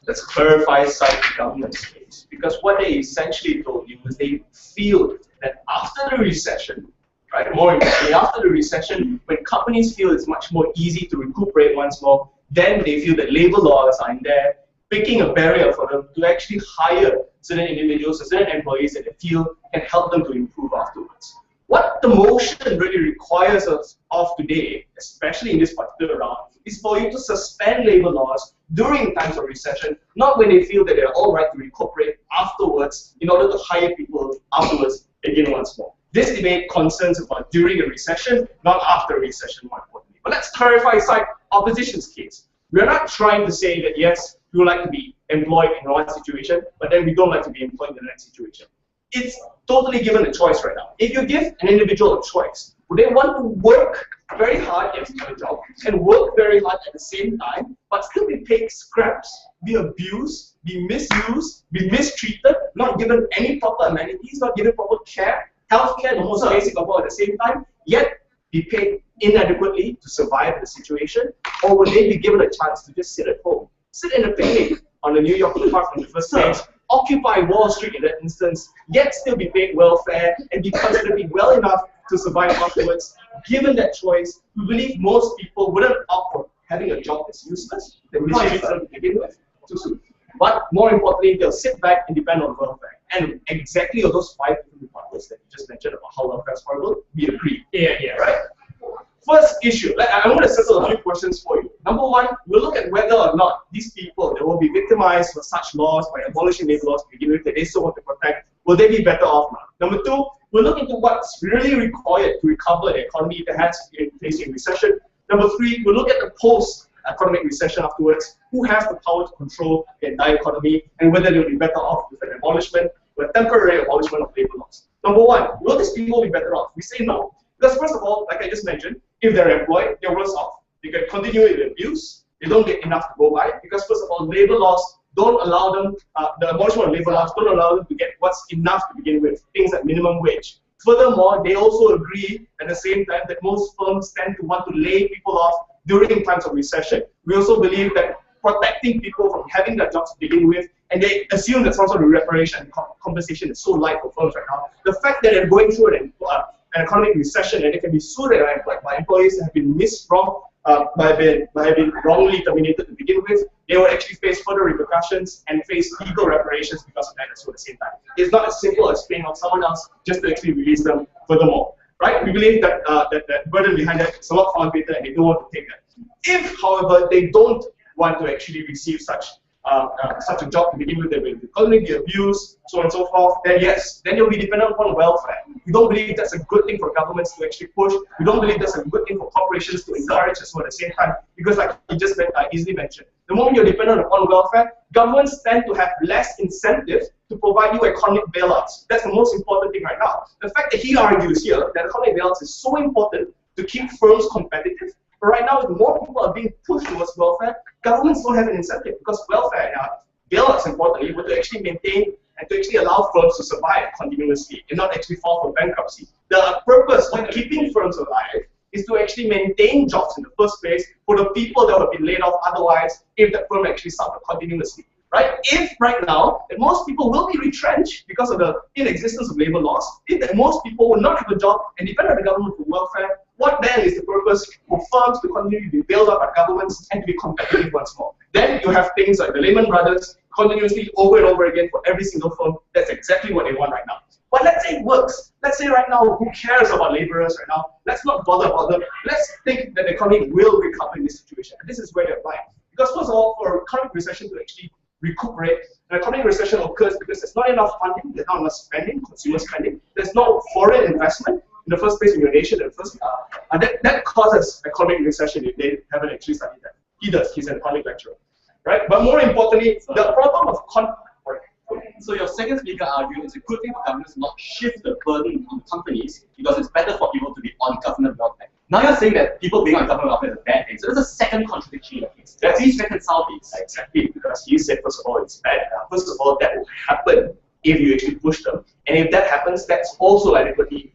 Let's clarify side government's case, because what they essentially told you is they feel that after the recession, right, more importantly, after the recession, when companies feel it's much more easy to recuperate once more, then they feel that labor laws are in there, picking a barrier for them to actually hire certain individuals or certain employees that they feel can help them to improve afterwards. What the motion really requires us of today, especially in this particular round, is for you to suspend labor laws during times of recession, not when they feel that they're all right to recuperate afterwards in order to hire people afterwards again once more. This debate concerns about during a recession, not after a recession, more importantly. But let's clarify side opposition's case. We're not trying to say that yes, we would like to be employed in one situation, but then we don't like to be employed in the next situation. It's totally given a choice right now. If you give an individual a choice, would they want to work very hard, yes, to a job, and work very hard at the same time, but still be paid scraps, be abused, be misused, be mistreated, not given any proper amenities, not given proper care, healthcare, the most basic of all at the same time, yet be paid inadequately to survive the situation? Or would they be given a chance to just sit at home, sit in a picnic on the New York Park on the first page, occupy Wall Street in that instance, yet still be paid welfare and be considered be well enough to survive afterwards? Given that choice, we believe most people wouldn't opt for having a job that's useless, that mistreats them to begin with, too soon. But more importantly, they'll sit back and depend on welfare. And exactly of those 5 different rebuttals that you just mentioned about how welfare is horrible, we agree. Yeah. Right? First issue, I want to settle a few questions for you. Number one, we'll look at whether or not these people that will be victimized for such laws by abolishing labor laws to begin with that they still want to protect, will they be better off now? Number two, we'll look into what's really required to recover the economy that has been facing recession. Number three, we'll look at the post-economic recession afterwards, who has the power to control the entire economy, and whether they'll be better off with an abolishment, with a temporary abolishment of labor laws. Number one, will these people be better off? We say no. Because first of all, like I just mentioned, if they're employed, they're worse off. They can continue with abuse, they don't get enough to go by, because first of all, labor laws don't allow them, the abolishment of labor laws don't allow them to get what's enough to begin with, things like minimum wage. Furthermore, they also agree at the same time that most firms tend to want to lay people off during times of recession. We also believe that protecting people from having their jobs to begin with, and they assume that some sort of reparation and compensation is so light for firms right now. The fact that they're going through an economic recession and they can be sued by employees that have been miswrong, by being wrongly terminated to begin with, they will actually face further repercussions and face legal reparations because of that as well at the same time. It's not as simple as paying off someone else just to actually release them furthermore. Right? We believe that that burden behind that is a lot far greater and they don't want to take that. If, however, they don't want to actually receive such a job to begin with, they will economically be abused, so on and so forth, then yes, then you'll be dependent upon welfare. We don't believe that's a good thing for governments to actually push. We don't believe that's a good thing for corporations to encourage as well at the same time, because like you just easily mentioned, the moment you're dependent upon welfare, governments tend to have less incentive to provide you economic bailouts. That's the most important thing right now. The fact that he argues here that economic bailouts is so important to keep firms competitive, but right now, if more people are being pushed towards welfare, governments don't have an incentive, because welfare and bailouts, importantly, would actually maintain and to actually allow firms to survive continuously and not actually fall for bankruptcy. The purpose of keeping firms alive is to actually maintain jobs in the first place for the people that would have been laid off otherwise if the firm actually suffered continuously. Right? If right now that most people will be retrenched because of the inexistence of labor laws, if that most people will not have a job and depend on the government for welfare, what then is the purpose for firms to continue to be bailed out by governments and to be competitive once more? Then you have things like the Lehman Brothers continuously over and over again for every single firm. That's exactly what they want right now. But let's say it works. Let's say right now, who cares about laborers right now? Let's not bother about them. Let's think that the economy will recover in this situation. And this is where they're lying. Because first of all, for economic recession to actually recuperate, an economic recession occurs because there's not enough funding, there's not enough spending, consumer spending, there's no foreign investment in the first place in your nation, in the first that causes economic recession if they haven't actually studied that. He does, he's an economic lecturer. Right? But more importantly, the problem of so your second speaker argued it's a good thing for governments to not shift the burden on companies because it's better for people to be on government welfare. Now you're saying that people being on government welfare is a bad thing. So there's a second contradiction in the case. Please reconcile these. Exactly, because he said, first of all, it's bad. First of all, that will happen if you actually push them. And if that happens, that's also adequately,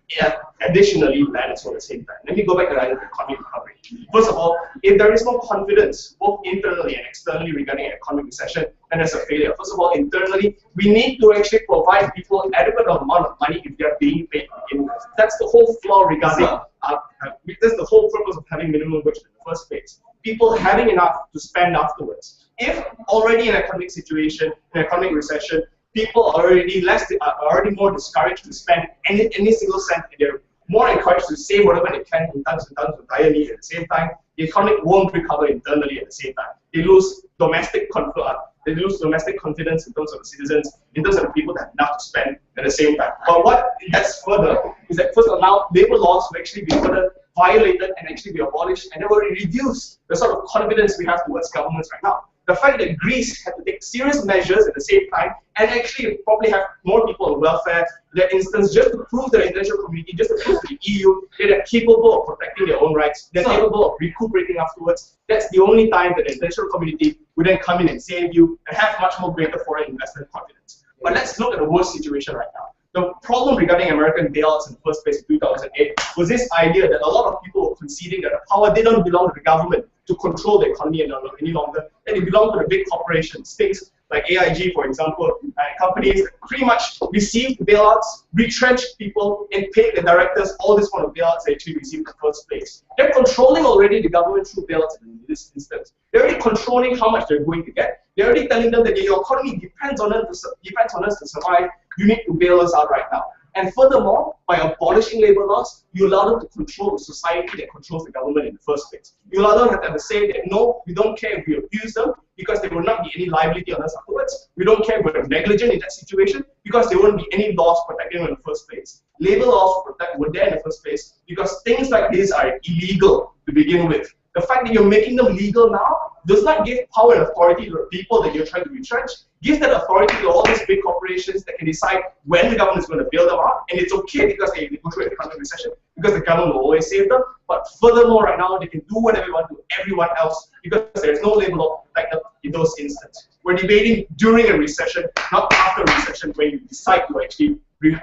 additionally bad for the same time. Let me go back to the idea of economic recovery. First of all, if there is no confidence, both internally and externally regarding an economic recession, then there's a failure. First of all, internally, we need to actually provide people adequate amount of money if they're being paid to begin with. That's the whole flaw regarding, that's the whole purpose of having minimum wage in the first place. People having enough to spend afterwards. If already in an economic situation, in an economic recession, people are already more discouraged to spend any single cent, and they're more encouraged to save whatever they can in terms of dire need at the same time. The economy won't recover internally at the same time. They lose domestic confidence in terms of the citizens, in terms of the people that have enough to spend at the same time. But what that's further is that first of all, now labor laws will actually be further violated and actually be abolished, and it will reduce the sort of confidence we have towards governments right now. The fact that Greece had to take serious measures at the same time and actually probably have more people on welfare, that instance, just to prove to the international community, just to prove to the EU that they're capable of protecting their own rights, they're capable of recuperating afterwards. That's the only time that the international community would then come in and save you and have much more greater foreign investment confidence. But let's look at the worst situation right now. The problem regarding American bailouts in the first place in 2008 was this idea that a lot of people were conceding that the power didn't belong to the government to control the economy any longer, and it belonged to the big corporations, things like AIG, for example, companies that pretty much received bailouts, retrenched people, and paid the directors all this kind of bailouts they actually received in the first place. They're controlling already the government through bailouts in this instance. They're already controlling how much they're going to get. They're already telling them that your economy depends on us to survive. You need to bail us out right now. And furthermore, by abolishing labor laws, you allow them to control the society that controls the government in the first place. You allow them to have to say that no, we don't care if we abuse them because there will not be any liability on us afterwards. We don't care if we're negligent in that situation because there won't be any laws protecting them in the first place. Labor laws were there in the first place because things like this are illegal to begin with. The fact that you're making them legal now does not give power and authority to the people that you're trying to retrench. Give that authority to all these big corporations that can decide when the government is going to bail them out. And it's okay because they go through an economic recession, because the government will always save them. But furthermore, right now, they can do whatever they want to everyone else because there's no labor law like that in those instances. We're debating during a recession, not after a recession, when you decide to actually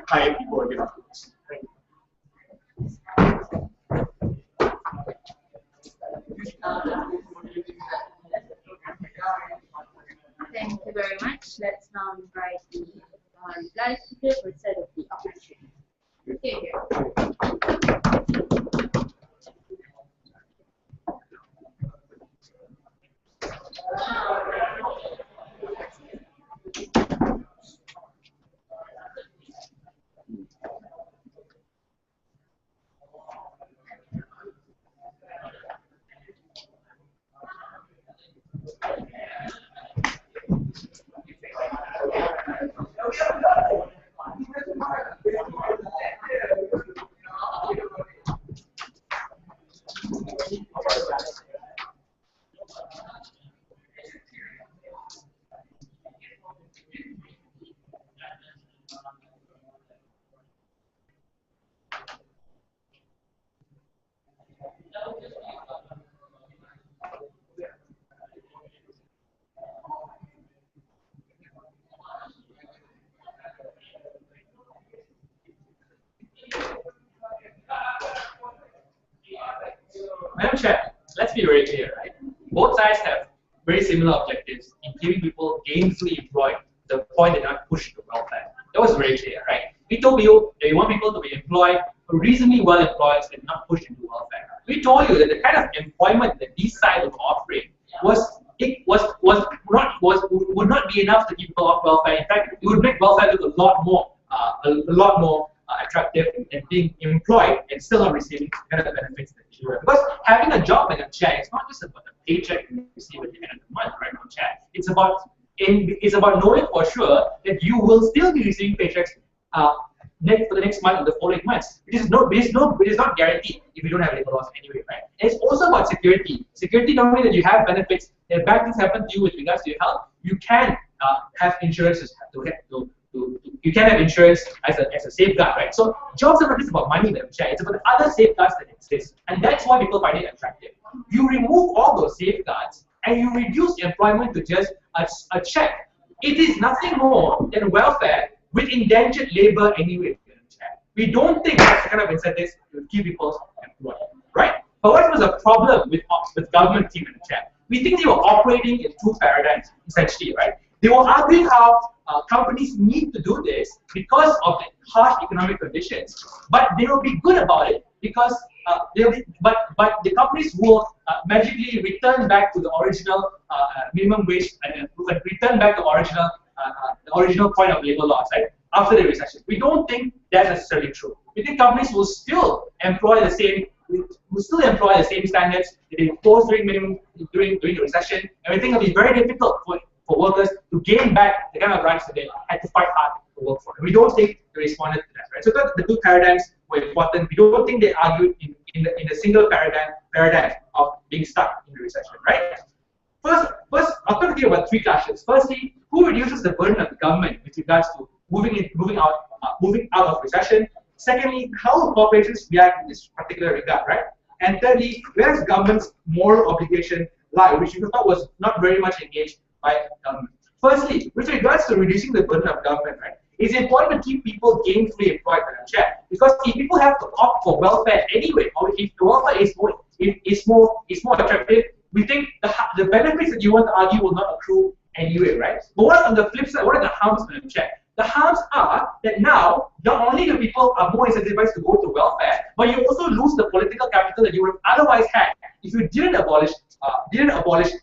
hire people again afterwards. Thank you. Thank you very much. Let's now invite the reply speaker for set of the opposition. Madam Chair, let's be very clear, right? Both sides have very similar objectives in keeping people gainfully employed to the point they're not pushed to welfare. That was very clear, right? We told you that we want people to be employed, reasonably well employed, and not pushed into welfare. We told you that the kind of employment that these sides were offering would not be enough to keep people off welfare. In fact, it would make welfare look a lot more attractive than being employed and still not receiving the kind of benefits that you have. Because having a job like a chair, it's not just about the paycheck you receive at the end of the month, right? On chair, it's about knowing for sure that you will still be receiving paychecks for the next month or the following months. It is not guaranteed if you don't have labor laws anyway, right? And it's also about security. Security not only that you have benefits, if bad things happen to you with regards to your health, you can have insurances you can have insurance as a safeguard, right? So jobs are not just about money, Madam Chair. It's about the other safeguards that exist, and that's why people find it attractive. You remove all those safeguards and you reduce employment to just a check. It is nothing more than welfare with indentured labor anyway, Madam Chair. We don't think that's the kind of incentives to keep people employed, right? But what was the problem with government team, Madam Chair? We think they were operating in two paradigms, essentially, right? They were arguing how companies need to do this because of the harsh economic conditions, but they will be good about it because but the companies will magically return back to the original minimum wage and return back to the original point of labor laws, right? After the recession, we don't think that's necessarily true. We think companies will still employ the same standards that they imposed during the recession, and we think it'll be very difficult for workers to gain back the kind of rights that they had to fight hard to work for. And we don't think they responded to that, right? So the two paradigms were important. We don't think they argued in the single paradigm of being stuck in the recession, right? First, I'll talk to you about three clashes. Firstly, who reduces the burden of the government with regards to moving out of recession? Secondly, how corporations react in this particular regard, right? And thirdly, where does government's moral obligation lie, which we thought was not very much engaged by government. Firstly, with regards to reducing the burden of government, right, it's important to keep people gainfully employed, Madam Chair, because if people have to opt for welfare anyway, or if the welfare is more attractive, we think the benefits that you want to argue will not accrue anyway, right? But what on the flip side, what are the harms, Madam Chair? The harms are that now not only do people are more incentivized to go to welfare, but you also lose the political capital that you would have otherwise had if you didn't abolish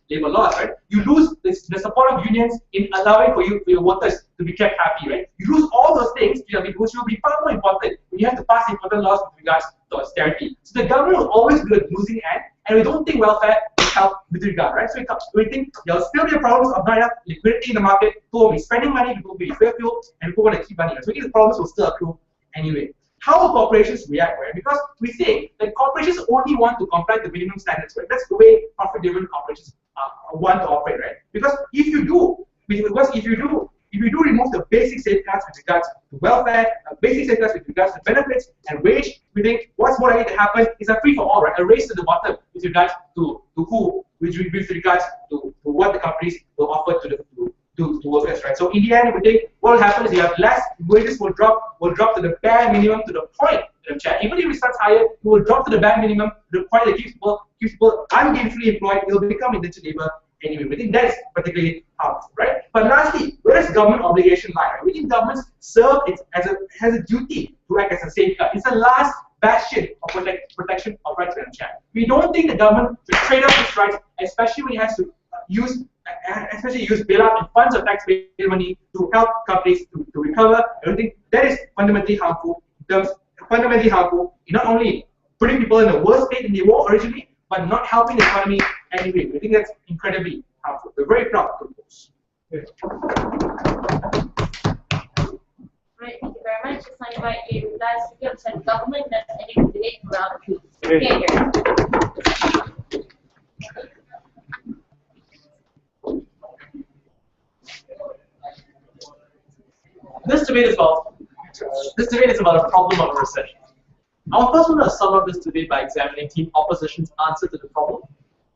labor laws, right? You lose the support of unions in allowing for your workers to be kept happy, right? You lose all those things, which will be far more important when you have to pass important laws with regards to austerity. So the government will always be a losing end, and we don't think welfare will help with regard, right? So we think there will still be a problem of not enough liquidity in the market. People will be spending money, people will be fearful, and people want to keep money. So we think the problems will still accrue anyway. How will corporations react, right? Because we think that corporations only want to comply with the minimum standards, right? That's the way profit-driven corporations want to operate, right? Because if you do remove the basic safeguards with regards to welfare, basic safeguards with regards to benefits and wage, we think what's more likely to happen is a free-for-all, right? A race to the bottom with regards to with regards to what the companies will offer to workers, right? So in the end, we think what will happen is you have less wages will drop to the bare minimum to the point. Even if it starts higher, it will drop to the bare minimum to the point that keeps people ungainfully employed. It will become indentured labor anyway. We think that's particularly harmful, right? But lastly, where does government obligation lie? Right? We think governments has a duty to act as a safeguard. It's the last bastion of protection of rights. We don't think the government should trade off its rights, especially when it has to use bailout and funds of taxpayer money to help companies to recover. I don't think that is fundamentally harmful in not only putting people in the worst state than they were originally, but not helping the economy anyway. We think that's incredibly harmful. We're very proud to propose. Right, thank you very much. Let's now invite a reply speaker from the government that's ending the debate for round 3. This debate is about a problem of a recession. I'll first want to sum up this debate by examining Team Opposition's answer to the problem,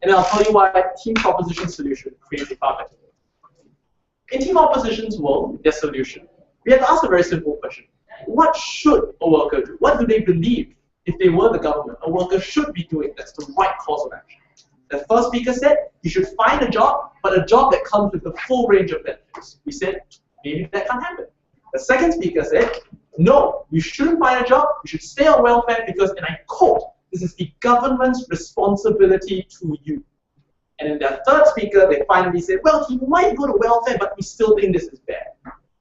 and then I'll tell you why Team Proposition's solution creates a far better world. In Team Opposition's world, their solution, we have to ask a very simple question. What should a worker do? What do they believe if they were the government, a worker should be doing that's the right course of action. The first speaker said you should find a job, but a job that comes with the full range of benefits. We said maybe that can't happen. The second speaker said, no, you shouldn't find a job, you should stay on welfare because, and I quote, this is the government's responsibility to you. And then their third speaker, they finally said, well, he might go to welfare, but we still think this is bad.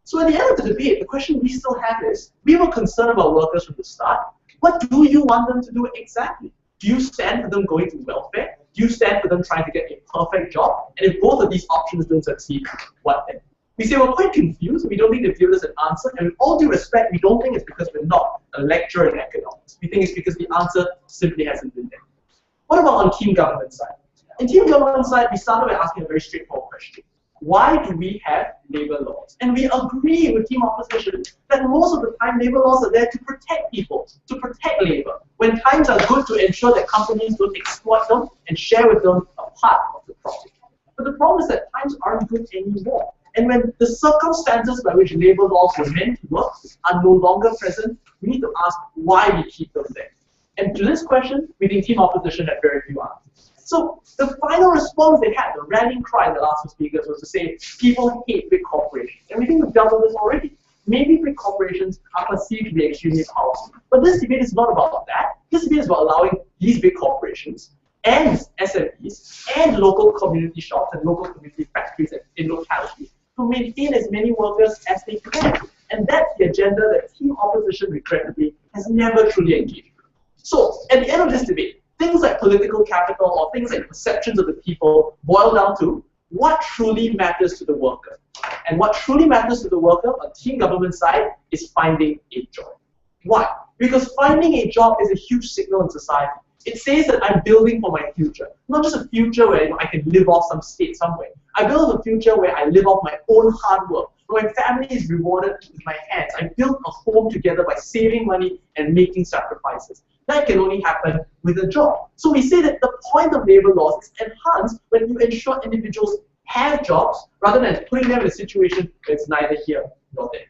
So at the end of the debate, the question we still have is, we were concerned about workers from the start. What do you want them to do exactly? Do you stand for them going to welfare? Do you stand for them trying to get a perfect job? And if both of these options don't succeed, what then? We say we're quite confused. We don't think they've given us an answer. And with all due respect, we don't think it's because we're not a lecturer in economics. We think it's because the answer simply hasn't been there. What about on team government side? In team government side, we started by asking a very straightforward question. Why do we have labor laws? And we agree with team opposition that most of the time labor laws are there to protect people, to protect labor. When times are good, to ensure that companies don't exploit them and share with them a part of the profit. But the problem is that times aren't good anymore. And when the circumstances by which labor laws were meant to work are no longer present, we need to ask why we keep them there. And to this question, we think team opposition had very few answers. So the final response they had, the rallying cry in the last two speakers, was to say people hate big corporations. And we think we've dealt with this already. Maybe big corporations are perceived to be extremely powerful. But this debate is not about that. This debate is about allowing these big corporations and SMEs and local community shops and local community factories in localities to maintain as many workers as they can. And that's the agenda that team opposition, regrettably, has never truly engaged with. So, at the end of this debate, things like political capital or things like perceptions of the people boil down to what truly matters to the worker. And what truly matters to the worker on team government side is finding a job. Why? Because finding a job is a huge signal in society. It says that I'm building for my future. Not just a future where I can live off some state somewhere. I build a future where I live off my own hard work, where my family is rewarded with my hands. I build a home together by saving money and making sacrifices. That can only happen with a job. So we say that the point of labor laws is enhanced when you ensure individuals have jobs rather than putting them in a situation where it's neither here nor there.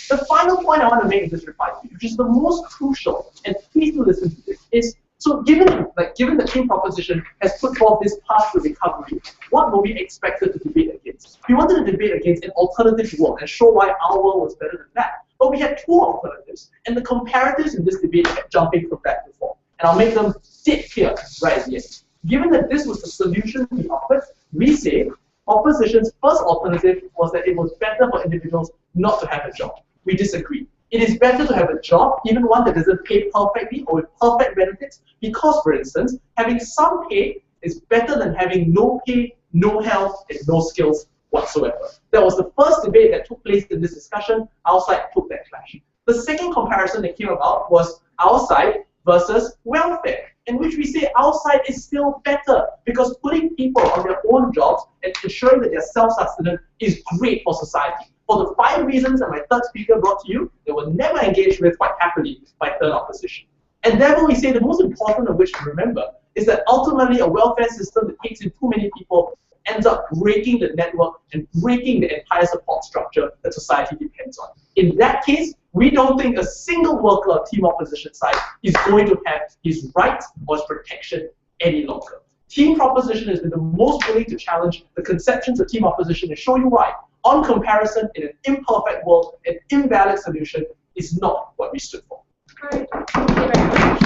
The final point I want to make in this reply, which is the most crucial, and please do listen to this, is so given the team proposition has put forth this path to recovery, what were we expected to debate against? We wanted to debate against an alternative world and show why our world was better than that. But we had two alternatives, and the comparatives in this debate kept jumping from back to forth. And I'll make them dead clear right at the end. Given that this was the solution we offered, we say opposition's first alternative was that it was better for individuals not to have a job. We disagree. It is better to have a job, even one that doesn't pay perfectly or with perfect benefits, because, for instance, having some pay is better than having no pay, no health, and no skills whatsoever. That was the first debate that took place in this discussion. Our side took that clash. The second comparison that came about was our side versus welfare, in which we say our side is still better because putting people on their own jobs and ensuring that they're self-sustenance is great for society. For the 5 reasons that my third speaker brought to you, they were never engaged with quite happily by third opposition. And therefore we say the most important of which to remember is that ultimately a welfare system that takes in too many people ends up breaking the network and breaking the entire support structure that society depends on. In that case, we don't think a single worker on team opposition side is going to have his rights or his protection any longer. Team proposition has been the most willing to challenge the conceptions of team opposition and show you why. On comparison, in an imperfect world, an invalid solution is not what we stood for. Alright, thank you very much.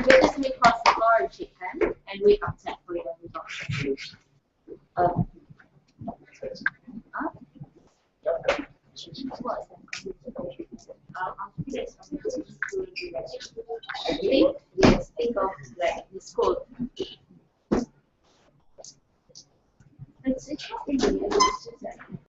Let us make cross the floor and shake hands and wait outside for your results. Think of like the school. It's not in the